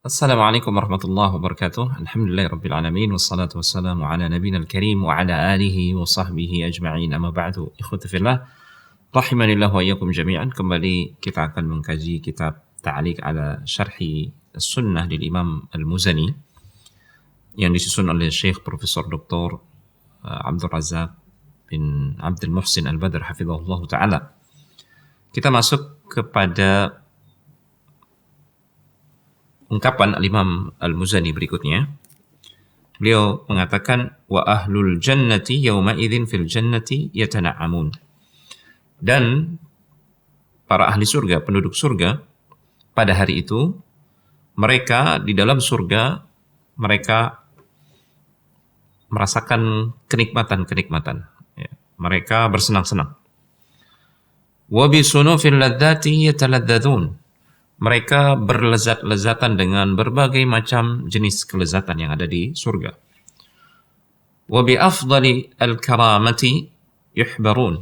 Assalamualaikum warahmatullahi wabarakatuh. Alhamdulillahirabbil alamin wassalatu wassalamu ala nabiyil karim wa ala alihi wa sahbihi ajma'in. Amma ba'du. Ikhwati fillah, rahimanillah wa iyyakum jami'an. Kembali kita akan mengkaji kitab Ta'liq ala Syarhi As-Sunnah lil Imam Al-Muzani yang disusun oleh Syekh Profesor Dr. Abdul Razak bin Abdul Muhsin Al-Badr hafizahullah taala. Kita masuk kepada ungkapan Al-Imam Al-Muzani berikutnya. Beliau mengatakan wa ahlul jannati yawma idzin fil jannati yatana'amun. Dan para ahli surga, penduduk surga pada hari itu mereka di dalam surga mereka merasakan kenikmatan-kenikmatan, ya. Mereka bersenang-senang. Wa bi sunufil ladzati yataladzadzun. Mereka berlezat-lezatan dengan berbagai macam jenis kelezatan yang ada di surga. Wa bi afdali al-karamati yuhbarun.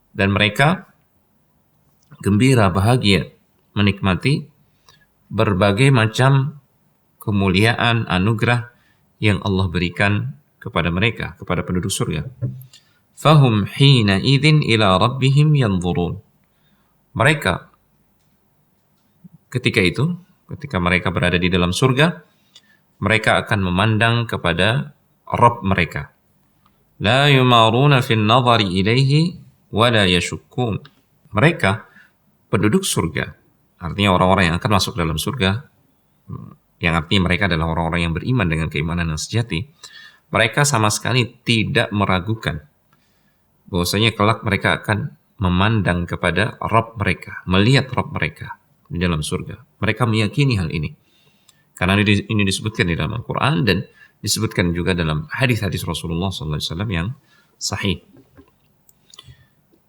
Dan mereka gembira, bahagia, menikmati berbagai macam kemuliaan, anugerah yang Allah berikan kepada mereka, kepada penduduk surga. Fahum hina idzin ila rabbihim yanzurun. Mereka ketika itu, ketika mereka berada di dalam surga, mereka akan memandang kepada Rabb mereka. La yumaruna fin nadhari ilaihi wa la yashukkun. Mereka, penduduk surga, artinya orang-orang yang akan masuk dalam surga, yang artinya mereka adalah orang-orang yang beriman dengan keimanan yang sejati, mereka sama sekali tidak meragukan bahwasanya kelak mereka akan memandang kepada Rabb mereka, melihat Rabb mereka di dalam surga. Mereka meyakini hal ini karena ini disebutkan di dalam Al-Quran dan disebutkan juga dalam hadis-hadis Rasulullah SAW yang sahih.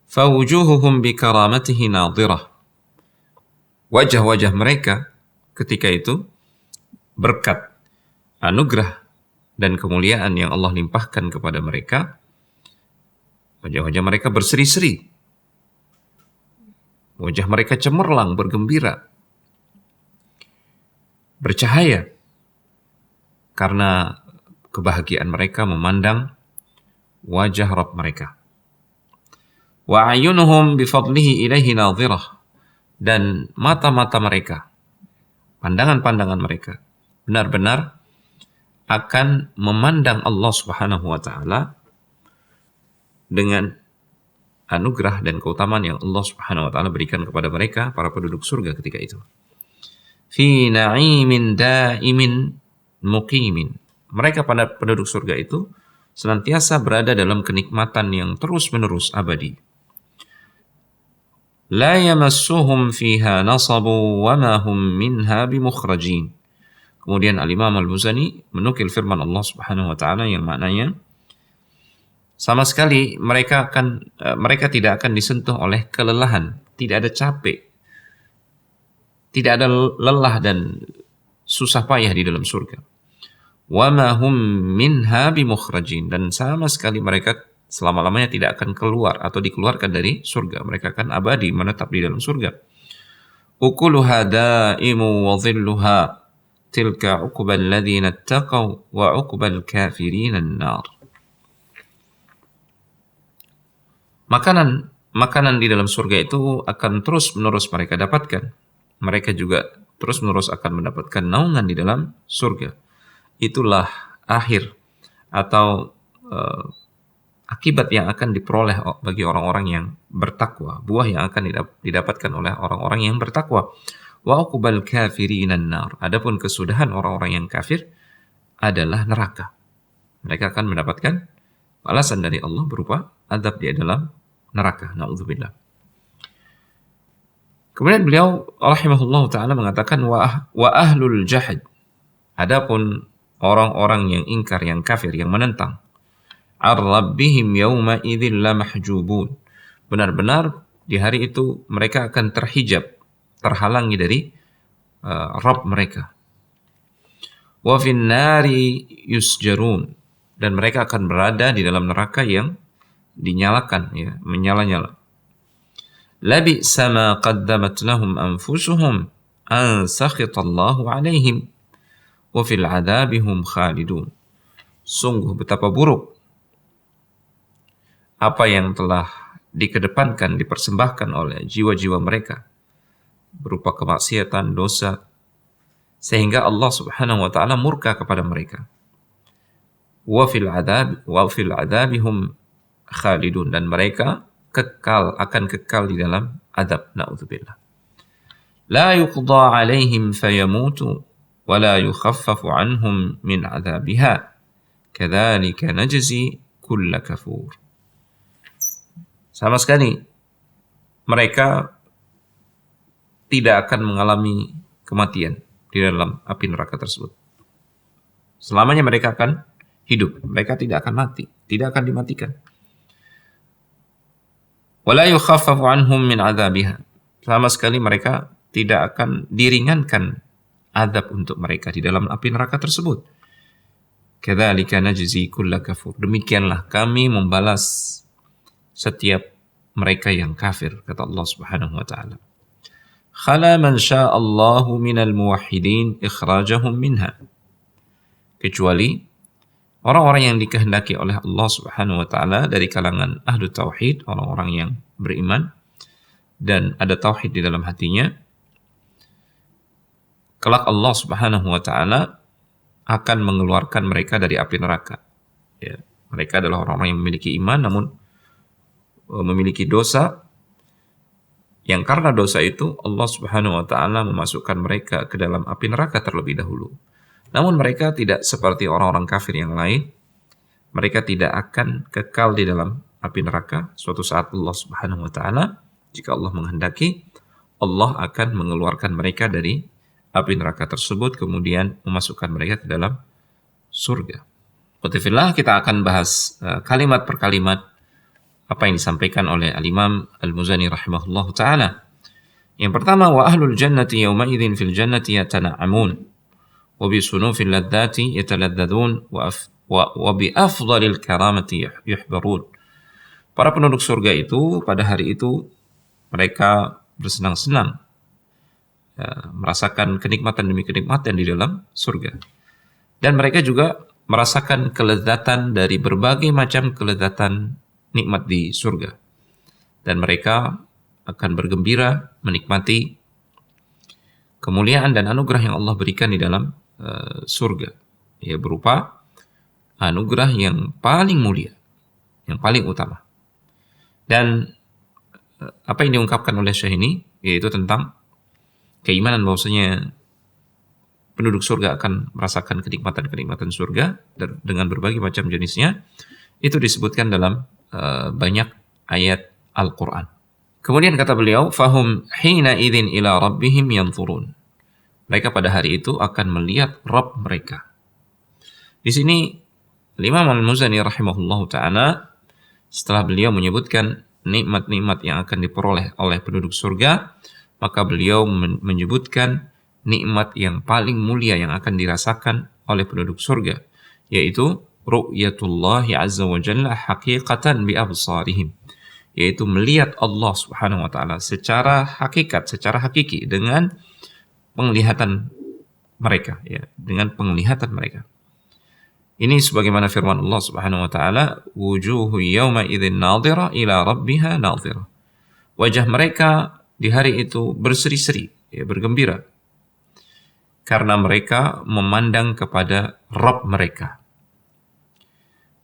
Fawujuhuhum bikaramatihi nadhirah. Wajah-wajah mereka ketika itu berkat anugerah dan kemuliaan yang Allah limpahkan kepada mereka, wajah-wajah mereka berseri-seri. Wajah mereka cemerlang, bergembira, bercahaya karena kebahagiaan mereka memandang wajah Rabb mereka. Wa ayunuhum bifadlihi ilaihi nadhirah. Dan mata-mata mereka, pandangan-pandangan mereka benar-benar akan memandang Allah Subhanahu wa taala dengan anugerah dan keutamaan yang Allah Subhanahu wa taala berikan kepada mereka, para penduduk surga ketika itu. Fi na'imin da'imin muqimin. Mereka pada penduduk surga itu senantiasa berada dalam kenikmatan yang terus-menerus abadi. La yamassuhum fiha nasabu wa ma hum minha bimukhrajin. Kemudian Al-Imam Al-Muzani menukil firman Allah Subhanahu wa taala yang maknanya sama sekali mereka tidak akan disentuh oleh kelelahan, tidak ada capek, tidak ada lelah dan susah payah di dalam surga. Wa ma hum minha bimukhrajin. Dan sama sekali mereka selama-lamanya tidak akan keluar atau dikeluarkan dari surga. Mereka akan abadi menetap di dalam surga. Ukuluha da'imu wa dhilluha tilka uqbal ladzina ittaqaw wa uqbal kafirin an-nar. Makanan di dalam surga itu akan terus-menerus mereka dapatkan. Mereka juga terus-menerus akan mendapatkan naungan di dalam surga. Itulah akhir atau akibat yang akan diperoleh bagi orang-orang yang bertakwa. Buah yang akan didapatkan oleh orang-orang yang bertakwa. Wa uqbal kafirin an-nar. Adapun kesudahan orang-orang yang kafir adalah neraka. Mereka akan mendapatkan balasan dari Allah berupa azab di dalam neraka. Na'udzubillah. Kemudian beliau rahimahullah ta'ala mengatakan wa ahlul jahad. Adapun orang-orang yang ingkar, yang kafir, yang menentang, ar-rabbihim yawma idzin la mahjubun. Benar-benar di hari itu mereka akan terhijab, terhalangi dari Rabb mereka. Wa fin nari yusjarun. Dan mereka akan berada di dalam neraka yang dinyalakan, ya, menyala-nyala. Labi'sa ma qaddamat lahum anfusuhum an sakhitallahu alaihim wa fil adzabi hum khalidun. Sungguh betapa buruk apa yang telah dikedepankan, dipersembahkan oleh jiwa-jiwa mereka berupa kemaksiatan, dosa, sehingga Allah Subhanahu wa taala murka kepada mereka. Wa fil adzabi hum khalidun, dan mereka akan kekal di dalam azab. Na'udzubillah. La yuqda 'alaihim fayamutu wa la yukhaffafu 'anhum min 'adzabiha. Kadzalika najzi kulla kafur. Sama sekali mereka tidak akan mengalami kematian di dalam api neraka tersebut. Selamanya mereka akan hidup, mereka tidak akan mati, tidak akan dimatikan. Wala yukhaffafu anhum min adzabiha. Sama sekali mereka tidak akan diringankan azab untuk mereka di dalam api neraka tersebut. Kadzalika najzi kulla kafur. Demikianlah kami membalas setiap mereka yang kafir, kata Allah Subhanahu wa taala. Khala man sya'allahu minal muwahhidin ikhrajahum minha. Kecuali orang-orang yang dikehendaki oleh Allah Subhanahu wa taala dari kalangan ahlu tauhid, orang-orang yang beriman dan ada tauhid di dalam hatinya, kelak Allah Subhanahu wa taala akan mengeluarkan mereka dari api neraka. Ya, mereka adalah orang-orang yang memiliki iman namun memiliki dosa, yang karena dosa itu Allah Subhanahu wa taala memasukkan mereka ke dalam api neraka terlebih dahulu. Namun mereka tidak seperti orang-orang kafir yang lain. Mereka tidak akan kekal di dalam api neraka. Suatu saat Allah Subhanahu wa taala, jika Allah menghendaki, Allah akan mengeluarkan mereka dari api neraka tersebut, kemudian memasukkan mereka ke dalam surga. Qultifillah, kita akan bahas kalimat per kalimat apa yang disampaikan oleh Al-Imam Al-Muzani rahimahullahu ta'ala. Yang pertama, wa ahlul jannati yawma idzin fil jannati yatana'amun wa bi sunufil ladzati yataladzadzun wa bi afdhalil karamati yuhbarun. Para penduduk surga itu pada hari itu mereka bersenang-senang, merasakan kenikmatan demi kenikmatan di dalam surga. Dan mereka juga merasakan kelezatan dari berbagai macam kelezatan nikmat di surga. Dan mereka akan bergembira menikmati kemuliaan dan anugerah yang Allah berikan di dalam surga. Ya, berupa anugerah yang paling mulia, yang paling utama. Dan apa yang diungkapkan oleh Syekh ini yaitu tentang keimanan bahwasanya penduduk surga akan merasakan kenikmatan-kenikmatan surga dengan berbagai macam jenisnya. Itu disebutkan dalam banyak ayat Al-Quran. Kemudian kata beliau, fahum hina idzin ila rabbihim yanzurun. Mereka pada hari itu akan melihat Rabb mereka. Di sini Imam Al-Muzani rahimahullahu ta'ala, setelah beliau menyebutkan nikmat-nikmat yang akan diperoleh oleh penduduk surga, maka beliau menyebutkan nikmat yang paling mulia yang akan dirasakan oleh penduduk surga, yaitu ru'yatullahi azza wa jalla haqiqatan bi absarihim, yaitu melihat Allah Subhanahu wa taala secara hakikat, secara hakiki dengan penglihatan mereka, ya, dengan penglihatan mereka. Ini sebagaimana firman Allah Subhanahu wa taala, wujuhu yawma idzin nadhira ila rabbiha nadhira. Wajah mereka di hari itu berseri-seri, ya, bergembira karena mereka memandang kepada Rabb mereka.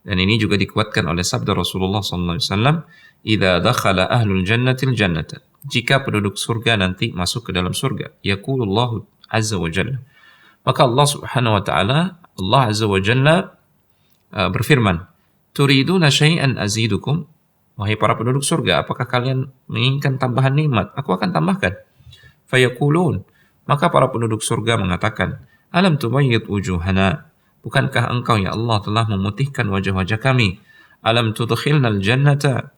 Dan ini juga dikuatkan oleh sabda Rasulullah sallallahu alaihi wasallam, "Idza dakhala ahlul jannatil jannata." Jika penduduk surga nanti masuk ke dalam surga, yaqulullahu azza wa jalla. Maka Allah Subhanahu wa taala, Allah azza wa jalla berfirman, "Turiduna syai'an azidukum?" Wahai para penduduk surga, apakah kalian menginginkan tambahan nikmat? Aku akan tambahkan. Fayaqulun, maka para penduduk surga mengatakan, "Alam tubayyid wujuhana?" Bukankah engkau ya Allah telah memutihkan wajah-wajah kami? Alam tudkhilnal jannata?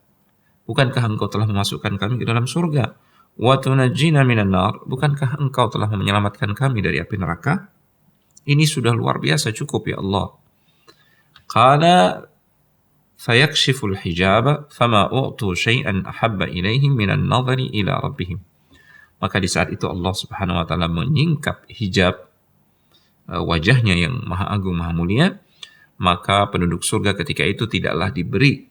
Bukankah engkau telah memasukkan kami ke dalam surga? Wa tunajjina minan nar? Bukankah engkau telah menyelamatkan kami dari api neraka? Ini sudah luar biasa cukup ya Allah. Qala fayakshiful hijaba fama u'tu syai'an ahabba ilaihim minan nadhari ila rabbihim. maka di saat itu Allah Subhanahu wa taala menyingkap hijab wajahnya yang maha agung, maha mulia, maka penduduk surga ketika itu tidaklah diberi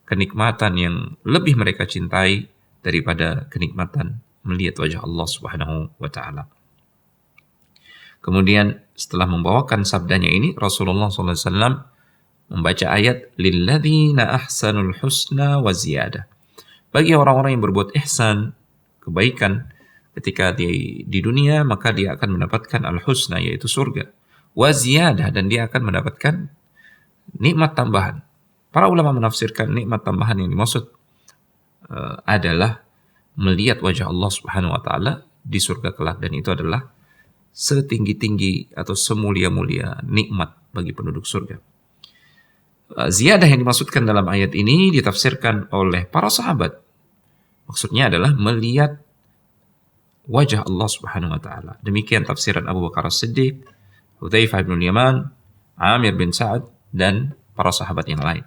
kenikmatan yang lebih mereka cintai daripada kenikmatan melihat wajah Allah Subhanahu wa taala. Kemudian setelah membawakan sabdanya ini, Rasulullah SAW membaca ayat lilladzina ahsanul husna wa ziyadah. Bagi orang-orang yang berbuat ihsan, kebaikan ketika di dunia, maka dia akan mendapatkan al-husna, yaitu surga. Wa ziyadah, dan dia akan mendapatkan nikmat tambahan. Para ulama menafsirkan nikmat tambahan yang dimaksud adalah melihat wajah Allah Subhanahu wa taala di surga kelak, dan itu adalah setinggi-tinggi atau semulia-mulia nikmat bagi penduduk surga. Ziyadah yang dimaksudkan dalam ayat ini ditafsirkan oleh para sahabat. Maksudnya adalah melihat wajah Allah Subhanahu wa taala. Demikian tafsiran Abu Bakar As-Siddiq, Hudzaifah bin Yaman, Amir bin Sa'ad, dan para sahabat yang lain.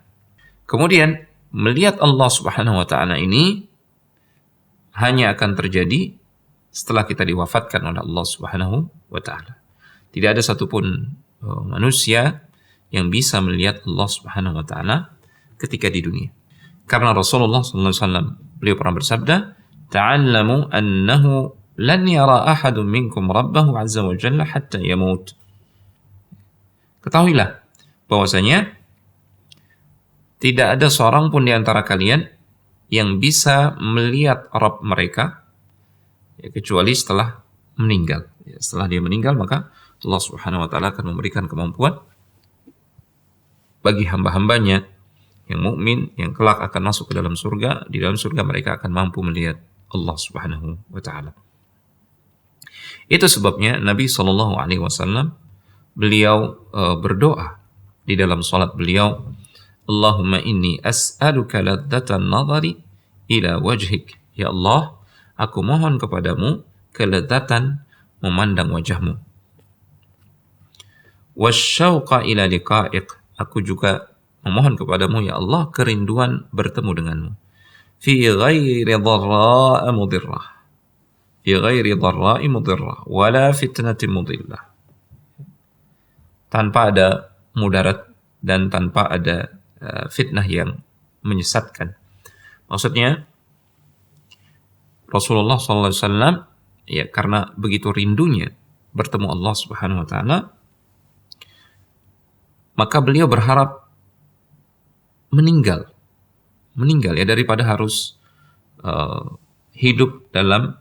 Kemudian melihat Allah Subhanahu wa taala ini hanya akan terjadi setelah kita diwafatkan oleh Allah Subhanahu wa taala. Tidak ada satupun manusia yang bisa melihat Allah Subhanahu wa taala ketika di dunia. Karena Rasulullah SAW beliau pernah bersabda, "Ta'allamu annahu lan yara ahadun minkum rabbahu azza wa jalla hatta yamut." Ketahuilah bahwasanya tidak ada seorang pun di antara kalian yang bisa melihat Rabb mereka kecuali setelah meninggal. Setelah dia meninggal, maka Allah Subhanahu wa taala akan memberikan kemampuan bagi hamba-hambanya yang mukmin yang kelak akan masuk ke dalam surga. Di dalam surga mereka akan mampu melihat Allah Subhanahu wa taala. Itu sebabnya Nabi sallallahu alaihi wasallam beliau berdoa di dalam salat beliau, Allahumma inni as'aluka ladzatan nadhari ila wajhik. Ya Allah, aku mohon kepadamu kelezatan memandang wajahmu. Wasyauqa ila liqa'iq. Aku juga memohon kepadamu, ya Allah, kerinduan bertemu denganmu. Fi ghairi dharra'a mudirrah. Fi ghairi dharra'i mudirrah. Wala fitnati mudillah. Tanpa ada mudarat dan tanpa ada fitnah yang menyesatkan. Maksudnya, Rasulullah SAW ya karena begitu rindunya bertemu Allah Subhanahu wa taala, maka beliau berharap meninggal ya daripada harus hidup dalam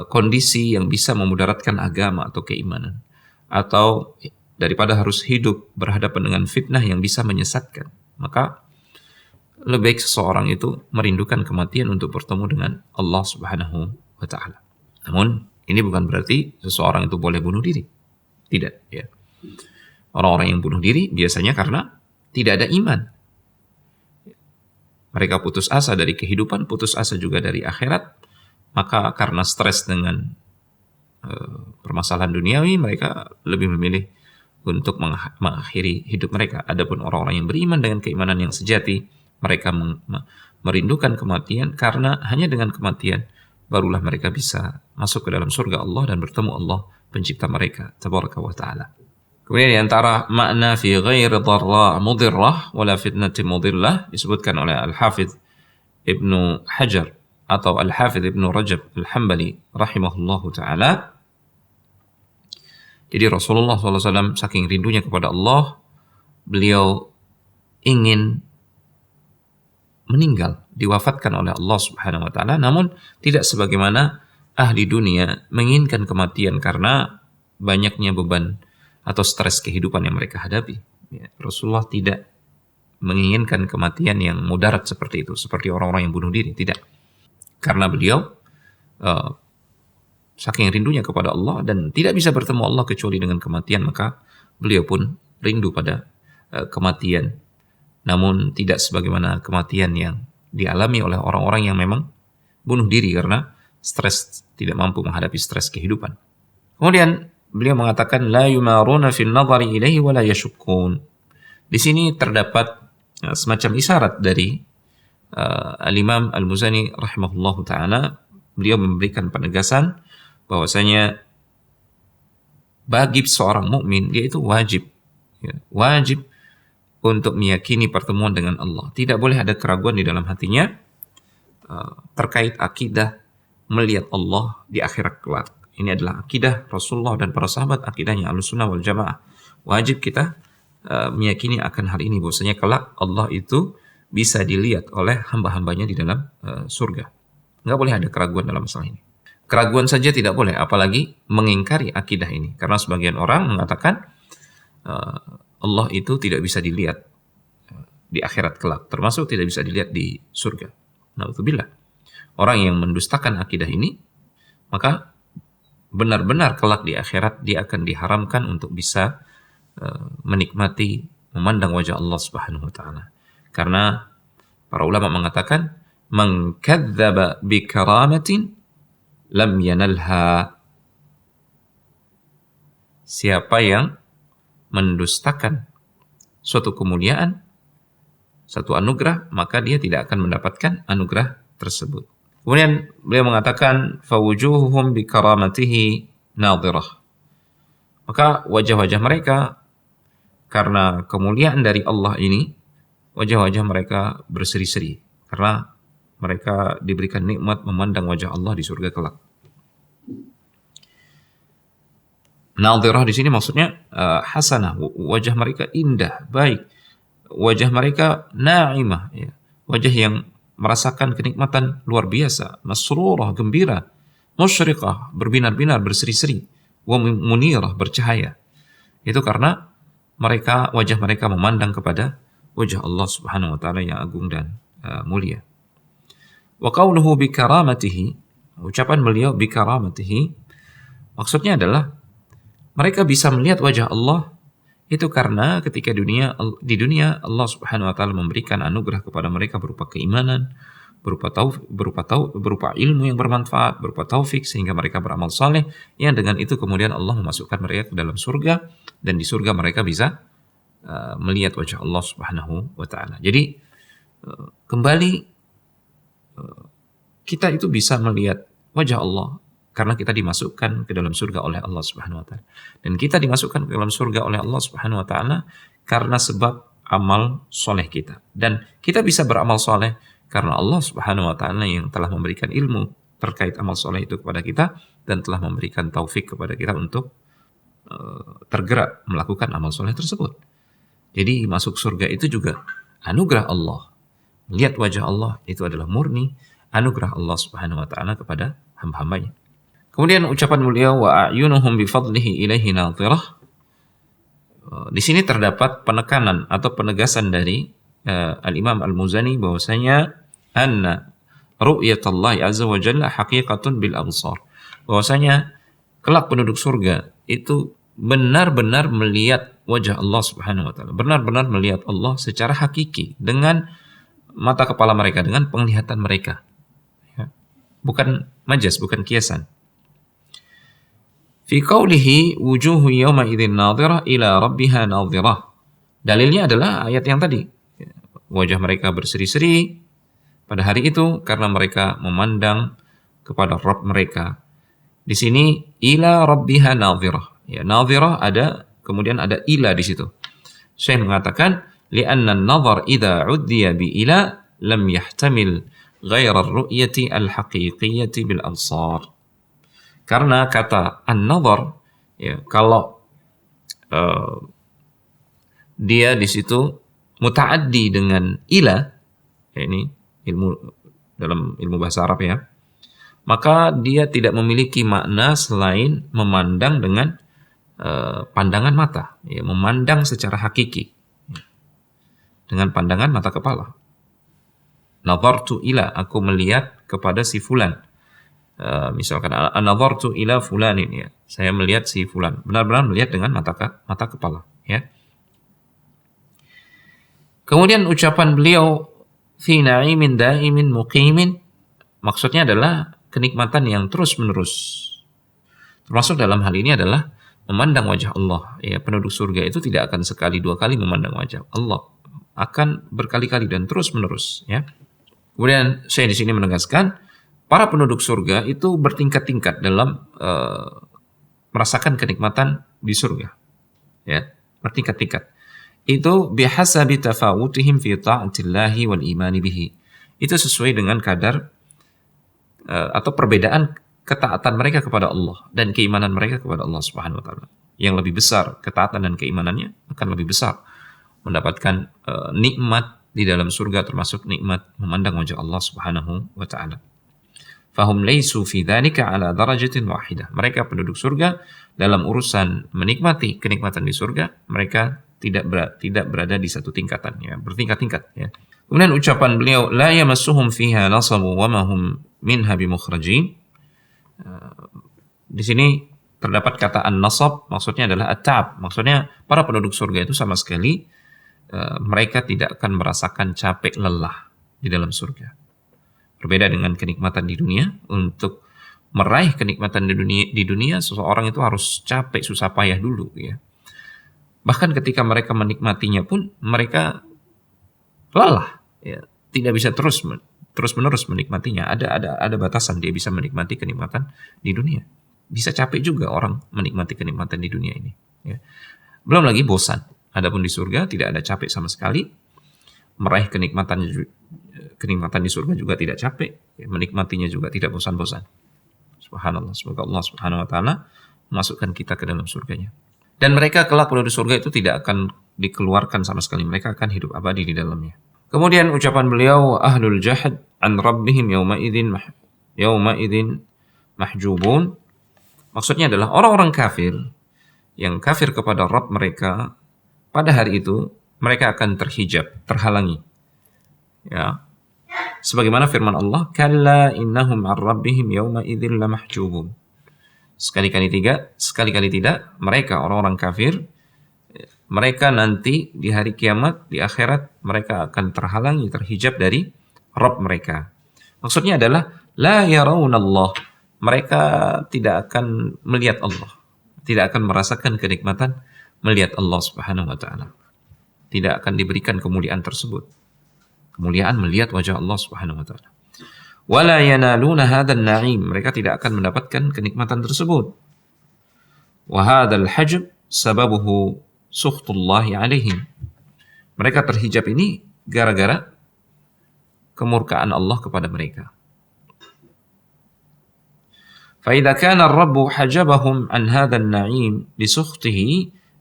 kondisi yang bisa memudaratkan agama atau keimanan, atau daripada harus hidup berhadapan dengan fitnah yang bisa menyesatkan. Maka lebih baik seseorang itu merindukan kematian untuk bertemu dengan Allah Subhanahu wa taala. Namun ini bukan berarti seseorang itu boleh bunuh diri. Tidak, ya. Orang-orang yang bunuh diri biasanya karena tidak ada iman. Mereka putus asa dari kehidupan, putus asa juga dari akhirat. Maka karena stres dengan permasalahan duniawi, mereka lebih memilih untuk mengakhiri hidup mereka. Adapun orang-orang yang beriman dengan keimanan yang sejati, mereka merindukan kematian karena hanya dengan kematian barulah mereka bisa masuk ke dalam surga Allah dan bertemu Allah pencipta mereka tabaraka wa taala. Kemudian di antara makna fi ghairi dharra mudirrah wala fitnati mudillah disebutkan oleh Al-Hafidz Ibnu Hajar atau Al-Hafidz Ibnu Rajab Al-Hambali rahimahullahu taala. Jadi Rasulullah SAW saking rindunya kepada Allah, beliau ingin meninggal, diwafatkan oleh Allah Subhanahu wa taala, namun tidak sebagaimana ahli dunia menginginkan kematian karena banyaknya beban atau stres kehidupan yang mereka hadapi. Ya, Rasulullah tidak menginginkan kematian yang mudarat seperti itu, seperti orang-orang yang bunuh diri, tidak. Karena beliau saking rindunya kepada Allah dan tidak bisa bertemu Allah kecuali dengan kematian, maka beliau pun rindu pada kematian. Namun tidak sebagaimana kematian yang dialami oleh orang-orang yang memang bunuh diri karena stres, tidak mampu menghadapi stres kehidupan. Kemudian beliau mengatakan la yumaruna fil nadhari ilaihi wa la yashukkun. Di sini terdapat semacam isyarat dari Al-Imam Al-Muzani rahimahullahu taala beliau memberikan penegasan bahwasanya bagi seorang mukmin dia itu wajib, ya, wajib untuk meyakini pertemuan dengan Allah. Tidak boleh ada keraguan di dalam hatinya terkait akidah melihat Allah di akhirat kelak. Ini adalah akidah Rasulullah dan para sahabat, akidahnya Ahlussunnah wal Jamaah. Wajib kita meyakini akan hal ini, bahwasanya kelak Allah itu bisa dilihat oleh hamba-hambanya di dalam surga. Nggak boleh ada keraguan dalam masalah ini. Keraguan saja tidak boleh, apalagi mengingkari akidah ini. Karena sebagian orang mengatakan Allah itu tidak bisa dilihat di akhirat kelak, termasuk tidak bisa dilihat di surga. Na'udzubillah. Orang yang mendustakan akidah ini, maka benar-benar kelak di akhirat dia akan diharamkan untuk bisa menikmati, memandang wajah Allah Subhanahu wa taala. Karena para ulama mengatakan, "Man kadzdzaba bi karamatin lam yanalha." Siapa yang mendustakan suatu kemuliaan, satu anugerah, maka dia tidak akan mendapatkan anugerah tersebut. Kemudian beliau mengatakan, "Fawujuhuhum bi karamatihi nadhirah." Maka wajah-wajah mereka karena kemuliaan dari Allah ini, wajah-wajah mereka berseri-seri karena mereka diberikan nikmat memandang wajah Allah di surga kelak. Nadhirah di sini maksudnya hasanah, wajah mereka indah, baik. Wajah mereka na'imah, ya. Wajah yang merasakan kenikmatan luar biasa, masrurah, gembira, musyriqah, berbinar-binar, berseri-seri, wa munirah, bercahaya. Itu karena wajah mereka memandang kepada wajah Allah Subhanahu wa taala yang agung dan mulia. Wa qauluhu bi karamatihi, ucapan beliau bi karamatihi, maksudnya adalah mereka bisa melihat wajah Allah itu karena ketika di dunia Allah Subhanahu wa taala memberikan anugerah kepada mereka berupa keimanan, berupa ilmu yang bermanfaat, berupa taufik, sehingga mereka beramal saleh yang dengan itu kemudian Allah memasukkan mereka ke dalam surga, dan di surga mereka bisa melihat wajah Allah Subhanahu wa taala. Jadi kembali kita itu bisa melihat wajah Allah karena kita dimasukkan ke dalam surga oleh Allah Subhanahu wa taala. Dan kita dimasukkan ke dalam surga oleh Allah Subhanahu wa taala karena sebab amal soleh kita. Dan kita bisa beramal soleh karena Allah Subhanahu wa taala yang telah memberikan ilmu terkait amal soleh itu kepada kita dan telah memberikan taufik kepada kita untuk tergerak melakukan amal soleh tersebut. Jadi masuk surga itu juga anugerah Allah. Melihat wajah Allah itu adalah murni anugerah Allah Subhanahu wa taala kepada hamba-hambanya. Kemudian ucapan beliau, wa a'yunuhum bi fadlihi ilaihi nadhirah. Di sini terdapat penekanan atau penegasan dari Al-Imam Al-Muzani bahwasanya anna ru'yatallahi azza wa jalla haqiqatun bil absar. Bahwasanya kelak penduduk surga itu benar-benar melihat wajah Allah Subhanahu wa taala, benar-benar melihat Allah secara hakiki dengan mata kepala mereka, dengan penglihatan mereka. Ya. Bukan majas, bukan kiasan. Fi qawlihi wujuhu yawma idzin nadhirah ila rabbiha nadhirah. Dalilnya adalah ayat yang tadi. Wajah mereka berseri-seri pada hari itu karena mereka memandang kepada Rabb mereka. Di sini ila rabbiha nadhirah. Ya, nadhirah ada, kemudian ada ila di situ. Syekh mengatakan li'anna an-nadhar idza 'uddiya bi ila lam yahtamil ghaira ar-ru'yati al-haqiqiyyati bil absar. Karena kata an-nadhar, ya, kalau dia di situ muta'addi dengan ila, ya, ini dalam ilmu bahasa Arab ya, maka dia tidak memiliki makna selain memandang dengan pandangan mata, ya, memandang secara hakiki, ya, dengan pandangan mata kepala. Nadhartu ila, aku melihat kepada si fulan. Misalkan an-nadhartu ila fulanin, ya, saya melihat si fulan, benar-benar melihat dengan mata kepala, ya. Kemudian ucapan beliau fi na'imin da'imin muqimin, maksudnya adalah kenikmatan yang terus-menerus. Termasuk dalam hal ini adalah memandang wajah Allah. Ya, penduduk surga itu tidak akan sekali dua kali memandang wajah Allah, akan berkali-kali dan terus-menerus, ya. Kemudian saya di sini menegaskan para penduduk surga itu bertingkat-tingkat dalam merasakan kenikmatan di surga, ya, bertingkat-tingkat. Itu bihasabi tafawutihim fi ta'atillahi wal imani bihi. Itu sesuai dengan kadar atau perbedaan ketaatan mereka kepada Allah dan keimanan mereka kepada Allah Subhanahu wa taala. Yang lebih besar ketaatan dan keimanannya akan lebih besar mendapatkan nikmat di dalam surga, termasuk nikmat memandang wajah Allah Subhanahu wa taala. Fahum laisu fi dzalika ala darajatin wahidah. Mereka penduduk surga dalam urusan menikmati kenikmatan di surga, mereka tidak berada di satu tingkatan, ya, bertingkat-tingkat, ya. Kemudian ucapan beliau, la yamassuhum fiha nasabu wa ma hum minha bimukhrajin. Di sini terdapat kata an-nasab, maksudnya adalah at-ta'ab. Maksudnya para penduduk surga itu sama sekali mereka tidak akan merasakan capek lelah di dalam surga. Berbeda dengan kenikmatan di dunia. Untuk meraih kenikmatan di dunia seseorang itu harus capek, susah payah dulu, ya. Bahkan ketika mereka menikmatinya pun mereka lelah, ya. Tidak bisa terus-menerus menikmatinya. Ada batasan dia bisa menikmati kenikmatan di dunia. Bisa capek juga orang menikmati kenikmatan di dunia ini, ya. Belum lagi bosan. Adapun di surga tidak ada capek sama sekali. Meraih kenikmatan di surga juga tidak capek, ya. Menikmatinya juga tidak bosan-bosan. Subhanallah. Semoga Allah Subhanahu wa taala memasukkan kita ke dalam surganya. Dan mereka kelak penduduk surga itu tidak akan dikeluarkan sama sekali. Mereka akan hidup abadi di dalamnya. Kemudian ucapan beliau, ahlul jahad an rabbihim yawma idzin mahjubun. Maksudnya adalah orang-orang kafir yang kafir kepada Rabb mereka, pada hari itu mereka akan terhijab, terhalangi, ya. Sebagaimana firman Allah, kalla innahum an rabbihim yawma idzin lamahjubun. Sekali-kali tidak, mereka orang-orang kafir, mereka nanti di hari kiamat, di akhirat, mereka akan terhalangi, terhijab dari Rabb mereka. Maksudnya adalah la yarawunallah. Mereka tidak akan melihat Allah, tidak akan merasakan kenikmatan melihat Allah Subhanahu wa taala. Tidak akan diberikan kemuliaan tersebut. Kemuliaan melihat wajah Allah Subhanahu wa taala. Wala yanaluna hadzal na'im. Mereka tidak akan mendapatkan kenikmatan tersebut. Wa hadzal hajb sababuhu sukhtullahi alaihim. Mereka terhijab ini gara-gara kemurkaan Allah kepada mereka. فإذا كان الرب حجبهم عن هذا النعيم لسخطه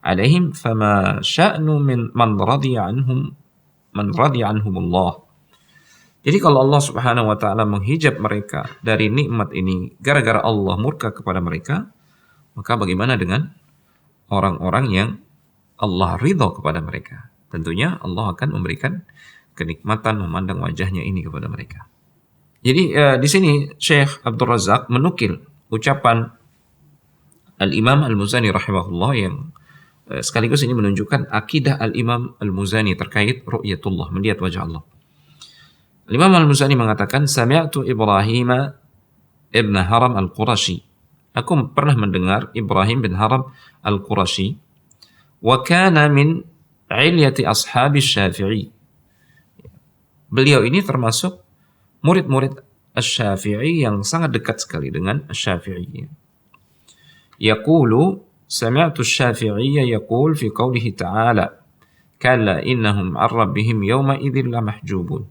عليهم فما شأن من رضي عنهم الله. Jadi kalau Allah Subhanahu wa taala menghijab mereka dari nikmat ini gara-gara Allah murka kepada mereka, maka bagaimana dengan orang-orang yang Allah ridha kepada mereka? Tentunya Allah akan memberikan kenikmatan memandang wajahnya ini kepada mereka. Jadi di sini Syekh Abdul Razak menukil ucapan Al-Imam Al-Muzani rahimahullah yang sekaligus ini menunjukkan akidah Al-Imam Al-Muzani terkait ru'yatullah, melihat wajah Allah. Al-Imam Al-Muzani mengatakan, Sami'tu Ibrahim ibn Haram Al-Qurashi. Aku pernah mendengar Ibrahim bin Haram Al-Qurashi. Wa kana min ilyati ashabi Syafi'i. Beliau ini termasuk murid-murid Asy-Syafi'i yang sangat dekat sekali dengan Asy-Syafi'i. Yaqulu sami'tu Asy-Syafi'iyya yaqul fi qawlihi ta'ala kalla innahum 'an rabbihim yawma idzin lamahjubun.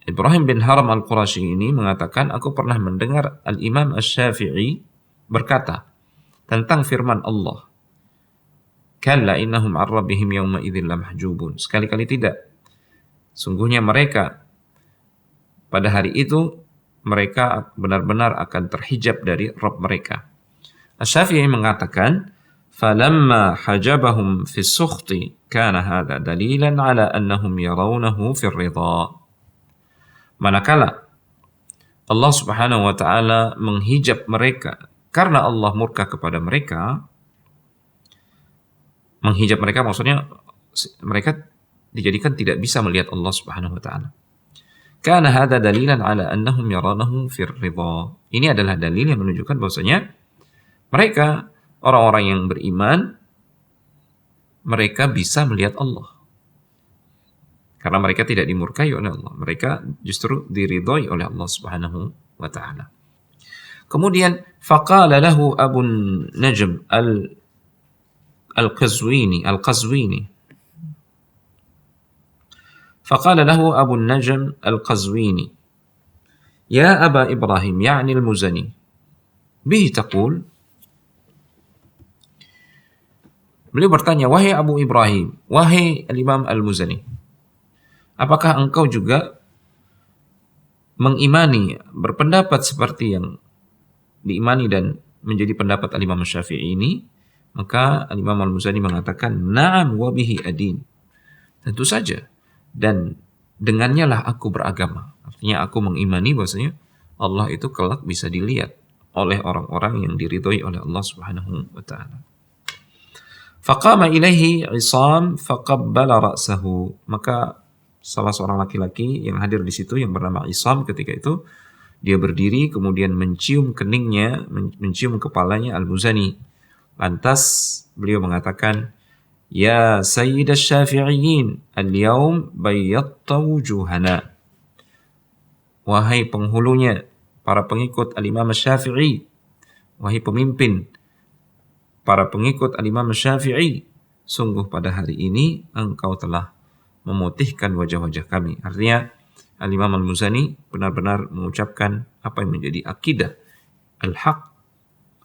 Ibrahim bin Haram Al-Qurashi ini mengatakan, aku pernah mendengar Al-Imam Asy-Syafi'i berkata tentang firman Allah, kalla innahum 'an rabbihim yawma idzin lamahjubun. Sekali-kali tidak. Sungguhnya mereka pada hari itu mereka benar-benar akan terhijab dari Rabb mereka. Asy-Syafi'i mengatakan, falamma hajabahum fi sukhti kana hadha dalilan ala annahum yarawnahu fi ridha. Manakala Allah Subhanahu wa taala menghijab mereka karena Allah murka kepada mereka, menghijab mereka maksudnya mereka dijadikan tidak bisa melihat Allah Subhanahu wa taala. Kana hadza dalilan ala annahum yaranahu fir ridha. Ini adalah dalil yang menunjukkan bahwasanya mereka orang-orang yang beriman mereka bisa melihat Allah. Karena mereka tidak dimurkai oleh Allah. Mereka justru diridhoi oleh Allah Subhanahu wa taala. Kemudian faqala lahu Abu Najm al-Qazwini فقال له أبو النجم القزويني يا أبا إبراهيم يعني المزني به تقول. Beliau bertanya, wahai Abu Ibrahim, wahai Imam Al-Muzani, apakah engkau juga mengimani, berpendapat seperti yang diimani dan menjadi pendapat Imam Syafi'i ini? Maka Imam Al-Muzani mengatakan, na'am wa bihi adin. Tentu saja. Dan dengannya lah aku beragama. Artinya aku mengimani bahwasanya Allah itu kelak bisa dilihat oleh orang-orang yang diridhoi oleh Allah Subhanahu wa taala. Faqama ilaihi Isam faqabbala ra'sahu. Maka salah seorang laki-laki yang hadir di situ yang bernama Isam ketika itu dia berdiri kemudian mencium keningnya, mencium kepalanya Al-Muzani. Lantas beliau mengatakan, ya Sayyid Asy-Syafi'iyyin, al-yawm bayyatta wujuhana. Wahai penghulunya, para pengikut Al-Imam Asy-Syafi'i, wahai pemimpin para pengikut Al-Imam Asy-Syafi'i, sungguh pada hari ini engkau telah memutihkan wajah-wajah kami. Artinya Al-Imam Al-Muzani benar-benar mengucapkan apa yang menjadi akidah al-haq,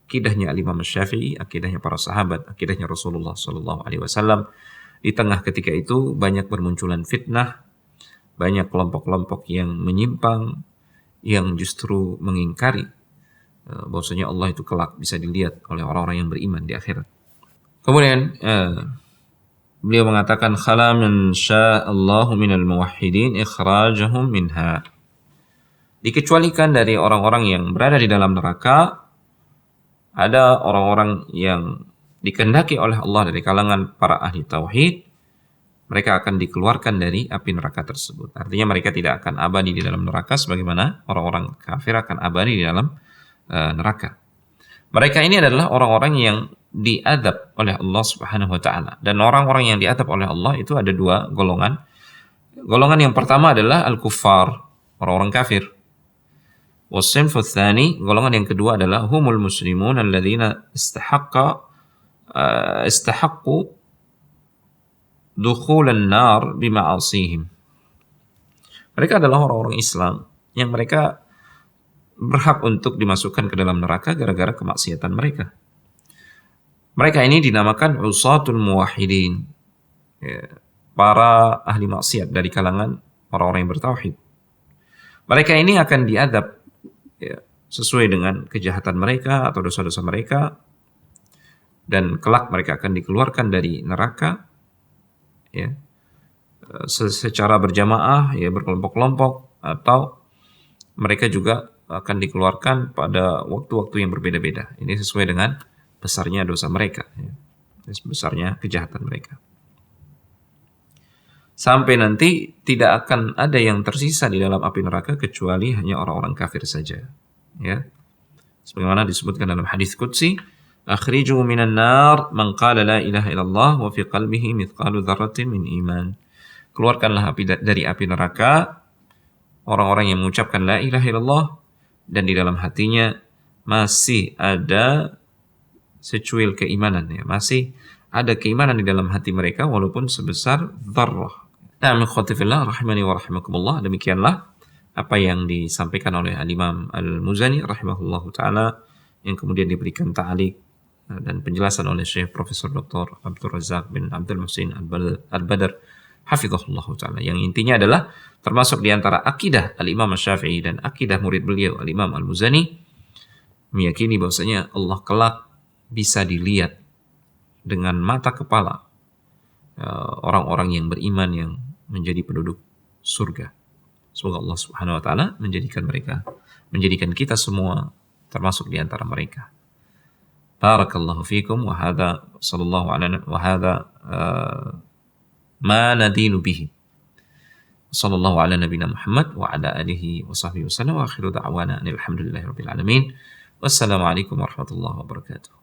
akidahnya Al-Imam Syafi'i, akidahnya para sahabat, akidahnya Rasulullah SAW. Di tengah ketika itu banyak bermunculan fitnah, banyak kelompok-kelompok yang menyimpang, yang justru mengingkari bahwasanya Allah itu kelak bisa dilihat oleh orang-orang yang beriman di akhirat. Kemudian beliau mengatakan, khala man sya'allahu minal muwahhidin ikhrajahum minha. Dikecualikan dari orang-orang yang berada di dalam neraka, ada orang-orang yang dikehendaki oleh Allah dari kalangan para ahli tauhid, mereka akan dikeluarkan dari api neraka tersebut. Artinya mereka tidak akan abadi di dalam neraka sebagaimana orang-orang kafir akan abadi di dalam neraka. Mereka ini adalah orang-orang yang diadab oleh Allah Subhanahu wa taala. Dan orang-orang yang diadab oleh Allah itu ada dua golongan. Golongan yang pertama adalah al-kuffar, orang-orang kafir. Wasinfu tsani, golongan yang kedua adalah humul muslimun alladzina istahaqqu dukhulan nar bima'asihim. Mereka adalah orang-orang Islam yang mereka berhak untuk dimasukkan ke dalam neraka gara-gara kemaksiatan mereka. Mereka ini dinamakan usatul muwahhidin, para ahli maksiat dari kalangan orang-orang yang bertauhid. Mereka ini akan diadab sesuai dengan kejahatan mereka atau dosa-dosa mereka, dan kelak mereka akan dikeluarkan dari neraka secara berjamaah, berkelompok-kelompok, atau mereka juga akan dikeluarkan pada waktu-waktu yang berbeda-beda. Ini sesuai dengan besarnya dosa mereka, besarnya kejahatan mereka. Sampai nanti tidak akan ada yang tersisa di dalam api neraka kecuali hanya orang-orang kafir saja. Sebagaimana disebutkan dalam hadis qudsi, akhriju minan nar man qala la ilaha illallah wa fi qalbihi mithqalu dzarratin min iman. Keluarkanlah dari api neraka orang-orang yang mengucapkan la ilaha illallah dan di dalam hatinya masih ada secuil keimanan, masih ada keimanan di dalam hati mereka walaupun sebesar dzarrah. Nah, ikhwatifillah rahimani wa rahimakumullah, demikianlah apa yang disampaikan oleh Al-Imam Al-Muzani rahimahullahu taala yang kemudian diberikan ta'liq dan penjelasan oleh Syekh Profesor Dr. Abdul Razak bin Abdul Muhsin Al-Badr hafizahullahu taala, yang intinya adalah termasuk di antara akidah Al-Imam Syafi'i dan akidah murid beliau Al-Imam Al-Muzani, meyakini bahwasanya Allah kelak bisa dilihat dengan mata kepala orang-orang yang beriman yang menjadi penduduk surga. Semoga Allah Subhanahu wa taala menjadikan kita semua termasuk di antara mereka. Barakallahu fikum wa hadza sallallahu alaihi wa hadza ma nadinu bihi. Sallallahu ala nabiyina Muhammad wa ala alihi wa sahbihi wasallam wa akhiru da'wana alhamdulillahirabbil alamin. Wassalamualaikum warahmatullahi wabarakatuh.